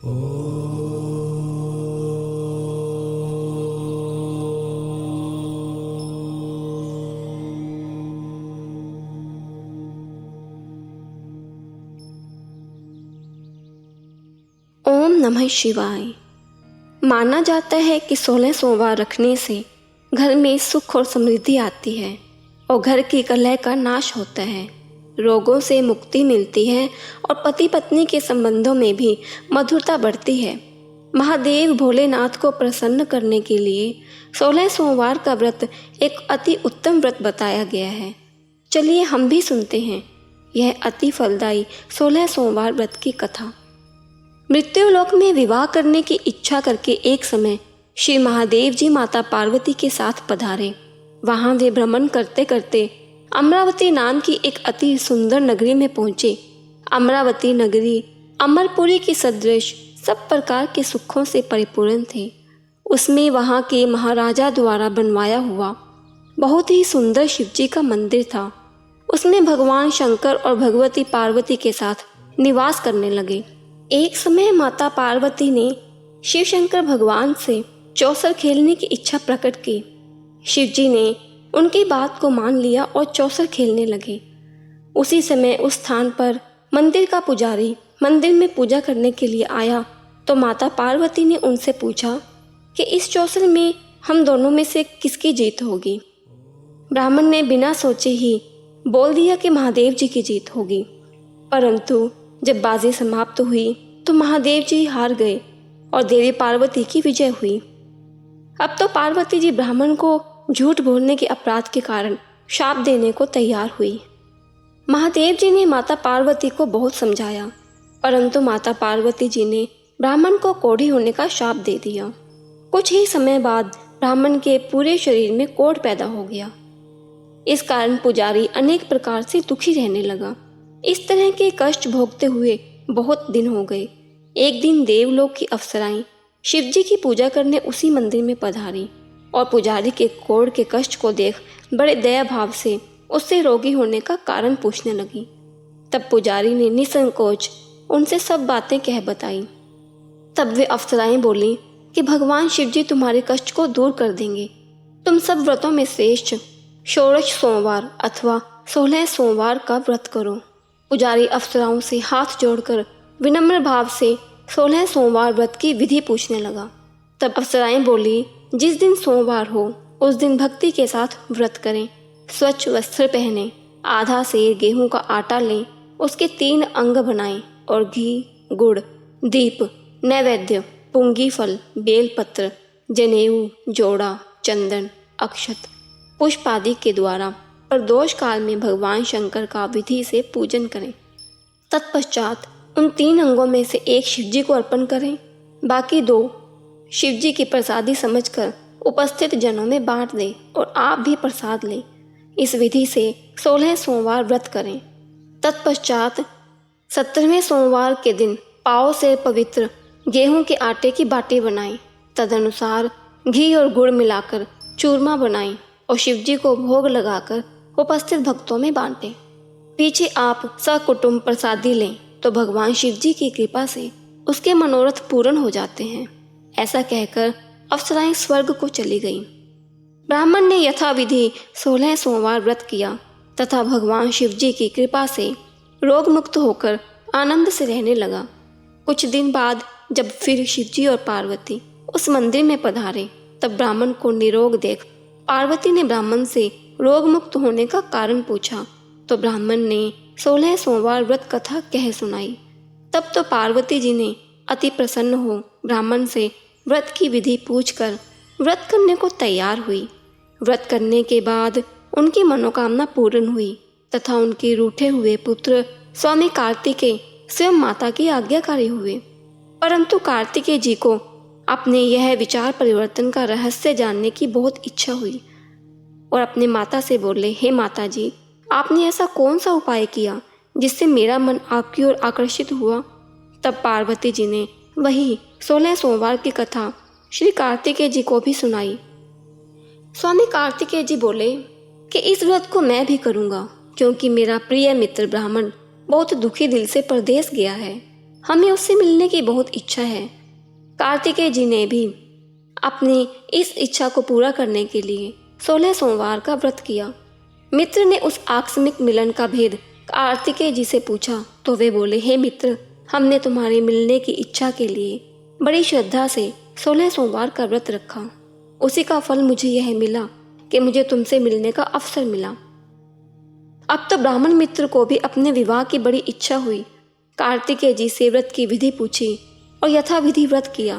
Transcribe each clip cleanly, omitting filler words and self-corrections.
ओम नमः शिवाय। माना जाता है कि 16 सोमवार रखने से घर में सुख और समृद्धि आती है और घर की कलह का नाश होता है, रोगों से मुक्ति मिलती है और पति पत्नी के संबंधों में भी मधुरता बढ़ती है। महादेव भोलेनाथ को प्रसन्न करने के लिए 16 सोमवार का व्रत एक अति उत्तम व्रत बताया गया है। चलिए हम भी सुनते हैं यह अति फलदायी 16 सोमवार व्रत की कथा। मृत्युलोक में विवाह करने की इच्छा करके एक समय श्री महादेव जी माता पार्वती के साथ पधारे। वहां वे भ्रमण करते करते अमरावती नाम की एक अति सुंदर नगरी में पहुंचे। अमरावती नगरी अमरपुरी की सदृश सब प्रकार के सुखों से परिपूर्ण थे। उसमें वहां के महाराजा द्वारा बनवाया हुआ बहुत ही सुंदर शिवजी का मंदिर था। उसमें भगवान शंकर और भगवती पार्वती के साथ निवास करने लगे। एक समय माता पार्वती ने शिव शंकर भगवान से चौसर खेलने की इच्छा प्रकट की। शिवजी ने उनकी बात को मान लिया और चौसर खेलने लगे। उसी समय उस स्थान पर मंदिर का पुजारी मंदिर में पूजा करने के लिए आया तो माता पार्वती ने उनसे पूछा कि इस चौसर में हम दोनों में से किसकी जीत होगी। ब्राह्मण ने बिना सोचे ही बोल दिया कि महादेव जी की जीत होगी। परंतु जब बाजी समाप्त हुई तो महादेव जी हार गए और देवी पार्वती की विजय हुई। अब तो पार्वती जी ब्राह्मण को झूठ बोलने के अपराध के कारण शाप देने को तैयार हुई। महादेव जी ने माता पार्वती को बहुत समझाया, परंतु माता पार्वती जी ने ब्राह्मण को कोढ़ी होने का शाप दे दिया। कुछ ही समय बाद ब्राह्मण के पूरे शरीर में कोढ़ पैदा हो गया। इस कारण पुजारी अनेक प्रकार से दुखी रहने लगा। इस तरह के कष्ट भोगते हुए बहुत दिन हो गए। एक दिन देवलोक की अप्सराएं शिवजी की पूजा करने उसी मंदिर में पधारी और पुजारी के कोढ़ के कष्ट को देख बड़े दया भाव से उससे रोगी होने का कारण पूछने लगी। तब पुजारी ने निसंकोच उनसे सब बातें कह बताई। तब वे अप्सराएं बोली कि भगवान शिवजी तुम्हारे कष्ट को दूर कर देंगे। तुम सब व्रतों में श्रेष्ठ षोडश सोमवार अथवा 16 सोमवार का व्रत करो। पुजारी अप्सराओं से हाथ जोड़कर विनम्र भाव से 16 सोमवार व्रत की विधि पूछने लगा। तब अप्सराएं बोली, जिस दिन सोमवार हो उस दिन भक्ति के साथ व्रत करें, स्वच्छ वस्त्र पहने, आधा सेर गेहूं का आटा लें, उसके 3 अंग बनाएं और घी, गुड़, दीप, नैवेद्य, पुंगी फल, बेलपत्र, जनेऊ, जोड़ा, चंदन, अक्षत, पुष्प आदि के द्वारा प्रदोष काल में भगवान शंकर का विधि से पूजन करें। तत्पश्चात उन 3 अंगों में से एक शिवजी को अर्पण करें, बाकी 2 शिवजी की प्रसादी समझकर उपस्थित जनों में बांट दें और आप भी प्रसाद लें। इस विधि से 16 सोमवार व्रत करें। तत्पश्चात 17वें सोमवार के दिन पाव से पवित्र गेहूं के आटे की बाटी बनाएं। तदनुसार घी और गुड़ मिलाकर चूरमा बनाएं और शिवजी को भोग लगाकर उपस्थित भक्तों में बांटें। पीछे आप सकुटुंब प्रसादी लें तो भगवान शिवजी की कृपा से उसके मनोरथ पूर्ण हो जाते हैं। ऐसा कहकर अप्सराएं स्वर्ग को चली गईं। ब्राह्मण ने यथाविधि 16 सोमवार व्रत किया तथा भगवान शिवजी की कृपा से रोग मुक्त होकर आनंद से रहने लगा। कुछ दिन बाद जब फिर शिवजी और पार्वती उस मंदिर में पधारे तब ब्राह्मण को निरोग देख पार्वती ने ब्राह्मण से रोग मुक्त होने का कारण पूछा तो ब्राह्मण ने 16 सोमवार व्रत कथा कह सुनाई। तब तो पार्वती जी ने अति प्रसन्न हो ब्राह्मण से व्रत की विधि पूछकर व्रत करने को तैयार हुई। व्रत करने के बाद उनकी मनोकामना पूर्ण हुई तथा उनके रूठे हुए पुत्र स्वामी कार्तिकेय स्वयं माता की आज्ञाकारी हुए। परंतु कार्तिकेय जी को अपने यह विचार परिवर्तन का रहस्य जानने की बहुत इच्छा हुई और अपने माता से बोले, हे माता जी, आपने ऐसा कौन सा उपाय किया जिससे मेरा मन आपकी ओर आकर्षित हुआ। तब पार्वती जी ने वही 16 सोमवार की कथा श्री कार्तिकेय जी को भी सुनाई। स्वामी कार्तिकेय जी बोले कि इस व्रत को मैं भी करूँगा क्योंकि मेरा प्रिय मित्र ब्राह्मण बहुत दुखी दिल से परदेश गया है। हमें उससे मिलने की बहुत इच्छा है। कार्तिकेय जी ने भी अपनी इस इच्छा को पूरा करने के लिए 16 सोमवार का व्रत किया। मित्र ने उस आकस्मिक मिलन का भेद कार्तिकेय जी से पूछा तो वे बोले, हे मित्र, हमने तुम्हारे मिलने की इच्छा के लिए बड़ी श्रद्धा से 16 सोमवार का व्रत रखा। उसी का फल मुझे यह मिला कि मुझे तुमसे मिलने का अवसर मिला। अब तो ब्राह्मण मित्र को भी अपने विवाह की बड़ी इच्छा हुई। कार्तिकेय जी से व्रत की विधि पूछी और यथाविधि व्रत किया।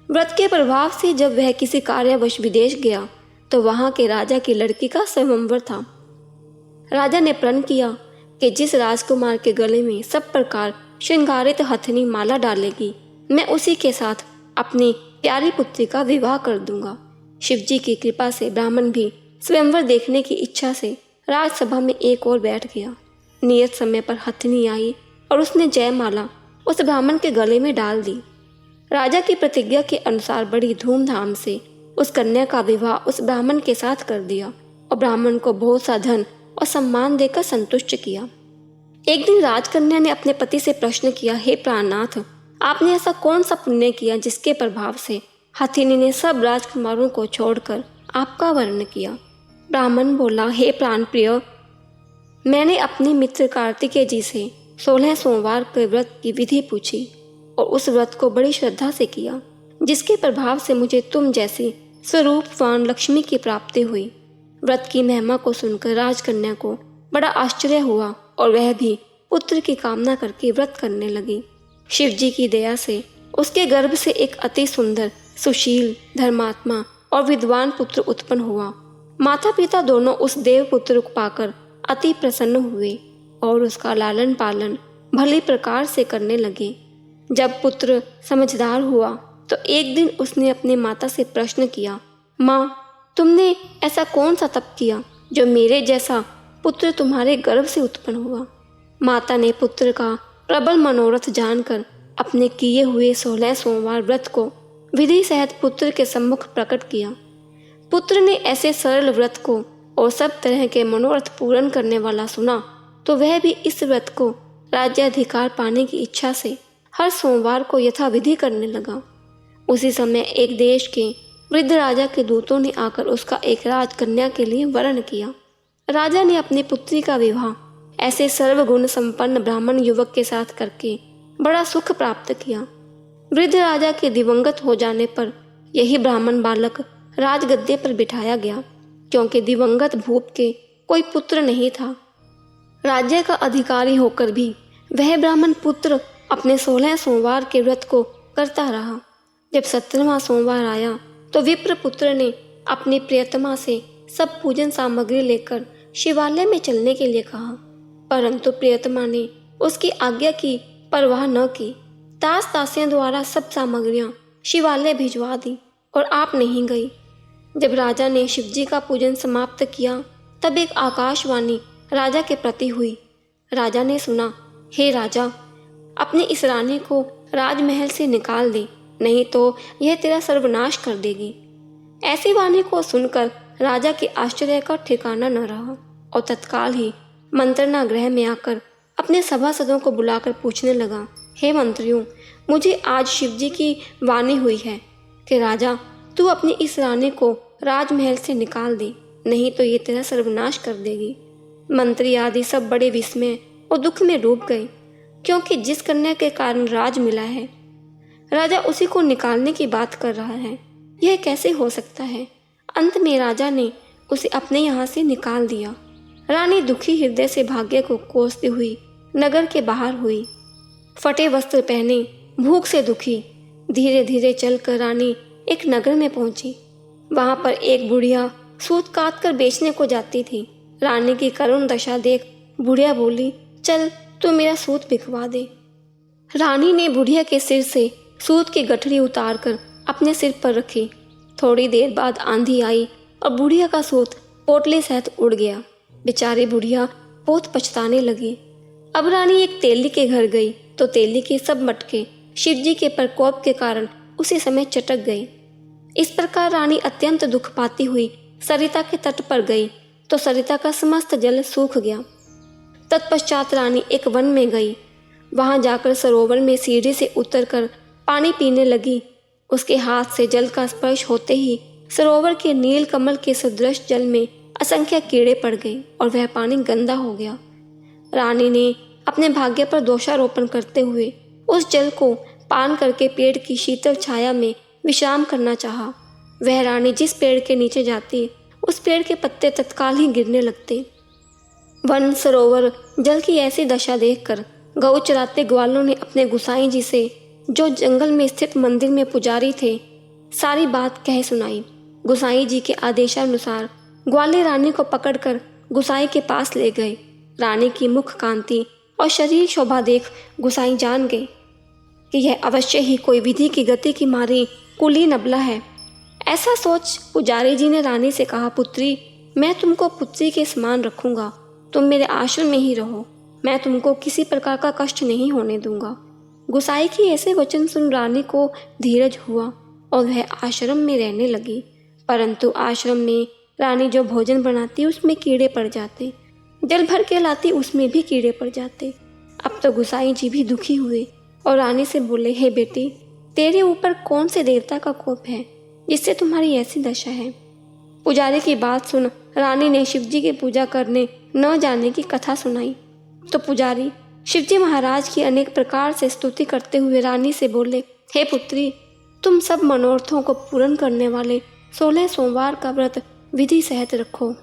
व्रत के प्रभाव से जब वह किसी कार्यवश विदेश गया तो वहां के राजा की लड़की का स्वयंवर था। राजा ने प्रण किया कि जिस राजकुमार के गले में सब प्रकार श्रृंगारित हथनी माला डालेगी, मैं उसी के साथ अपनी प्यारी पुत्री का विवाह कर दूंगा। शिवजी की कृपा से ब्राह्मण भी स्वयंवर देखने की इच्छा से राजसभा में एक ओर बैठ गया। नियत समय पर हथनी आई और उसने जयमाला उस ब्राह्मण के गले में डाल दी। राजा की प्रतिज्ञा के अनुसार बड़ी धूमधाम से उस कन्या का विवाह उस ब्राह्मण के साथ कर दिया और ब्राह्मण को बहुत सा धन और सम्मान देकर संतुष्ट किया। एक दिन राजकन्या ने अपने पति से प्रश्न किया, हे प्राणनाथ, आपने ऐसा कौन सा पुण्य किया जिसके प्रभाव से हथिनी ने सब राजकुमारों को छोड़कर आपका वर्ण किया? ब्राह्मण बोला, हे प्राण प्रिय, मैंने अपने मित्र कार्तिकेय जी से 16 सोमवार के व्रत की विधि पूछी और उस व्रत को बड़ी श्रद्धा से किया, जिसके प्रभाव से मुझे तुम जैसी स्वरूपवान लक्ष्मी की प्राप्ति हुई। व्रत की महिमा को सुनकर राजकन्या को बड़ा आश्चर्य हुआ और वह भी पुत्र की कामना करके व्रत करने लगी। शिव जी की दया से उसके गर्भ से एक अति सुंदर, सुशील, धर्मात्मा और विद्वान पुत्र उत्पन्न हुआ। माता पिता दोनों उस देव पुत्र को पाकर अति प्रसन्न हुए और उसका लालन पालन भली प्रकार से करने लगे। जब पुत्र समझदार हुआ तो एक दिन उसने अपनी माता से प्रश्न किया, माँ, तुमने ऐसा कौन सा तप किया जो मेरे जैसा पुत्र तुम्हारे गर्भ से उत्पन्न हुआ? माता ने पुत्र का प्रबल मनोरथ जानकर अपने किए हुए 16 सोमवार व्रत को विधि सहित पुत्र के सम्मुख प्रकट किया। पुत्र ने ऐसे सरल व्रत को और सब तरह के मनोरथ पूर्ण करने वाला सुना तो वह भी इस व्रत को राज्याधिकार पाने की इच्छा से हर सोमवार को यथाविधि करने लगा। उसी समय एक देश के वृद्ध राजा के दूतों ने आकर उसका एक राजकन्या के लिए वर्ण किया। राजा ने अपनी पुत्री का विवाह ऐसे सर्वगुण संपन्न ब्राह्मण युवक के साथ करके बड़ा सुख प्राप्त किया। वृद्ध राजा के दिवंगत हो जाने पर यही ब्राह्मण बालक राजगद्दे पर बिठाया गया, क्योंकि दिवंगत भूप के कोई पुत्र नहीं था। राज्य का अधिकारी होकर भी वह ब्राह्मण पुत्र अपने 16 सोमवार के व्रत को करता रहा। जब 17वां सोमवार आया तो विप्र पुत्र ने अपनी प्रियतमा से सब पूजन सामग्री लेकर शिवालय में चलने के लिए कहा, परंतु प्रियतमा ने उसकी आज्ञा की परवाह न की। दास दासियों द्वारा सब सामग्रियां शिवालय भिजवा दी और आप नहीं गई। जब राजा ने शिवजी का पूजन समाप्त किया तब एक आकाशवाणी राजा के प्रति हुई। राजा ने सुना, हे राजा, अपनी इस रानी को राजमहल से निकाल दे, नहीं तो यह तेरा सर्वनाश कर देगी। ऐसी वाणी को सुनकर राजा के आश्चर्य का ठिकाना न रहा और तत्काल ही मंत्रणा गृह में आकर अपने सभासदों को बुलाकर पूछने लगा, हे मंत्रियों, मुझे आज शिवजी की वाणी हुई है कि राजा, तू अपनी इस रानी को राजमहल से निकाल दे, नहीं तो ये तेरा सर्वनाश कर देगी। मंत्री आदि सब बड़े विस्मय और दुख में डूब गए, क्योंकि जिस कन्या के कारण राज मिला है, राजा उसी को निकालने की बात कर रहा है। यह कैसे हो सकता है? अंत में राजा ने उसे अपने यहाँ से निकाल दिया। रानी दुखी हृदय से भाग्य को कोसती हुई नगर के बाहर हुई। फटे वस्त्र पहने, भूख से दुखी, धीरे धीरे चलकर रानी एक नगर में पहुंची। वहां पर एक बुढ़िया सूत काट कर बेचने को जाती थी। रानी की करुण दशा देख बुढ़िया बोली, चल तू मेरा सूत बिकवा दे। रानी ने बुढ़िया के सिर से सूत की गठरी उतारकर अपने सिर पर रखी। थोड़ी देर बाद आंधी आई और बुढ़िया का सूत पोटली सहित उड़ गया। बेचारी बुढ़िया बहुत पछताने लगी। अब रानी एक तेली के घर गई तो तेली के सब मटके शिवजी के प्रकोप के कारण उसी समय चटक गई। इस प्रकार रानी अत्यंत दुख पाती हुई सरिता के तट पर गई तो सरिता का समस्त जल सूख गया। तत्पश्चात रानी एक वन में गई। वहाँ जाकर सरोवर में सीढ़ी से उतरकर पानी पीने लगी। उसके हाथ से जल का स्पर्श होते ही सरोवर के नील कमल के सदृश जल में असंख्य कीड़े पड़ गए और वह पानी गंदा हो गया। रानी ने अपने भाग्य पर दोषारोपण करते हुए उस जल को पान करके पेड़ की शीतल छाया में विश्राम करना चाहा। वह रानी जिस पेड़ के नीचे जाती उस पेड़ के पत्ते तत्काल ही गिरने लगते। वन सरोवर जल की ऐसी दशा देखकर गऊ चराते ग्वालों ने अपने गुसाई जी से, जो जंगल में स्थित मंदिर में पुजारी थे, सारी बात कह सुनाई। गुसाई जी के आदेशानुसार ग्वाले रानी को पकड़कर गुसाई के पास ले गए। रानी की मुख कांति और शरीर शोभा देख गुसाई जान गए कि यह अवश्य ही कोई विधि की गति की मारी कुलीन अबला है। ऐसा सोच पुजारी जी ने रानी से कहा, पुत्री, मैं तुमको पुत्री के समान रखूंगा। तुम मेरे आश्रम में ही रहो। मैं तुमको किसी प्रकार का कष्ट नहीं होने दूंगा। गुसाई की ऐसे वचन सुन रानी को धीरज हुआ और वह आश्रम में रहने लगी। परंतु आश्रम में रानी जो भोजन बनाती उसमें कीड़े पड़ जाते, जल भर के लाती उसमें भी कीड़े पड़ जाते। अब तो गुसाई जी भी दुखी हुए और रानी से बोले, हे बेटी, तेरे ऊपर कौन से देवता का कोप है जिससे तुम्हारी ऐसी दशा है। पुजारी की बात सुन रानी ने शिवजी की पूजा करने न जाने की कथा सुनाई। तो पुजारी शिवजी महाराज की अनेक प्रकार से स्तुति करते हुए रानी से बोले, हे पुत्री, तुम सब मनोरथों को पूर्ण करने वाले 16 सोमवार का व्रत विधि सहित रखो।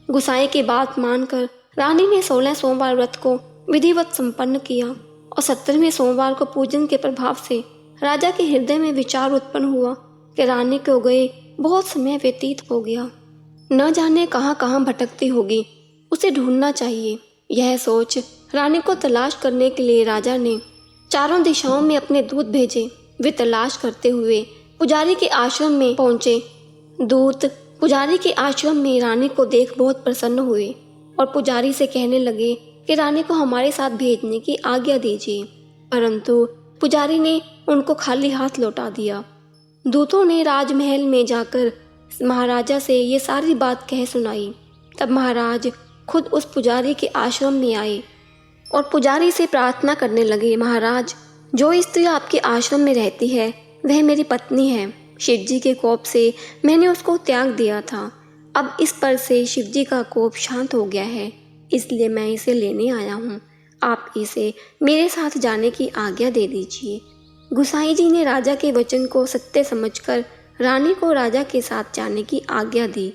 गुसाई की बात मानकर रानी ने 16 सोमवार व्रत को विधिवत संपन्न किया और 17वें सोमवार को पूजन के प्रभाव से राजा के हृदय में विचार उत्पन्न हुआ कि रानी को गए बहुत समय व्यतीत हो गया, न जाने कहाँ कहाँ भटकती होगी, उसे ढूंढना चाहिए। यह सोच रानी को तलाश करने के लिए राजा ने चारों दिशाओं में अपने दूत भेजे। वे तलाश करते हुए पुजारी के आश्रम में पहुंचे। दूत पुजारी के आश्रम में रानी को देख बहुत प्रसन्न हुए और पुजारी से कहने लगे कि रानी को हमारे साथ भेजने की आज्ञा दीजिए। परंतु पुजारी ने उनको खाली हाथ लौटा दिया। दूतों ने राजमहल में जाकर महाराजा से ये सारी बात कह सुनाई। तब महाराज खुद उस पुजारी के आश्रम में आए और पुजारी से प्रार्थना करने लगे, महाराज, जो स्त्री आपके आश्रम में रहती है वह मेरी पत्नी है। शिवजी के कोप से मैंने उसको त्याग दिया था। अब इस पर से शिवजी का कोप शांत हो गया है, इसलिए मैं इसे लेने आया हूँ। आप इसे मेरे साथ जाने की आज्ञा दे दीजिए। गुसाई जी ने राजा के वचन को सत्य समझकर रानी को राजा के साथ जाने की आज्ञा दी।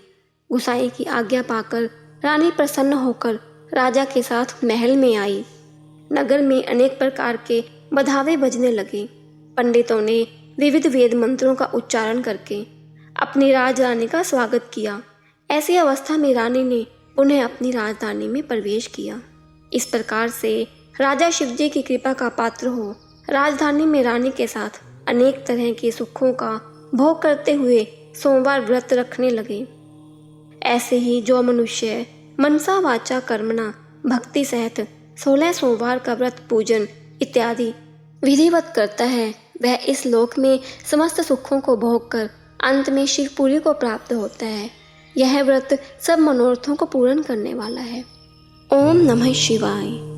गुसाई की आज्ञा पाकर रानी प्रसन्न होकर राजा के साथ महल में आई। नगर में अनेक प्रकार के बधावे बजने लगे। पंडितों ने विविध वेद मंत्रों का उच्चारण करके अपनी राजरानी का स्वागत किया। ऐसी अवस्था में रानी ने उन्हें अपनी राजधानी में प्रवेश किया। इस प्रकार से राजा शिवजी की कृपा का पात्र हो राजधानी में रानी के साथ अनेक तरह के सुखों का भोग करते हुए सोमवार व्रत रखने लगे। ऐसे ही जो मनुष्य मनसा वाचा कर्मणा भक्ति सहित 16 सोमवार का व्रत पूजन इत्यादि विधिवत करता है, वह इस लोक में समस्त सुखों को भोग कर अंत में शिवपुरी को प्राप्त होता है। यह व्रत सब मनोरथों को पूर्ण करने वाला है। ओम नमः शिवाय।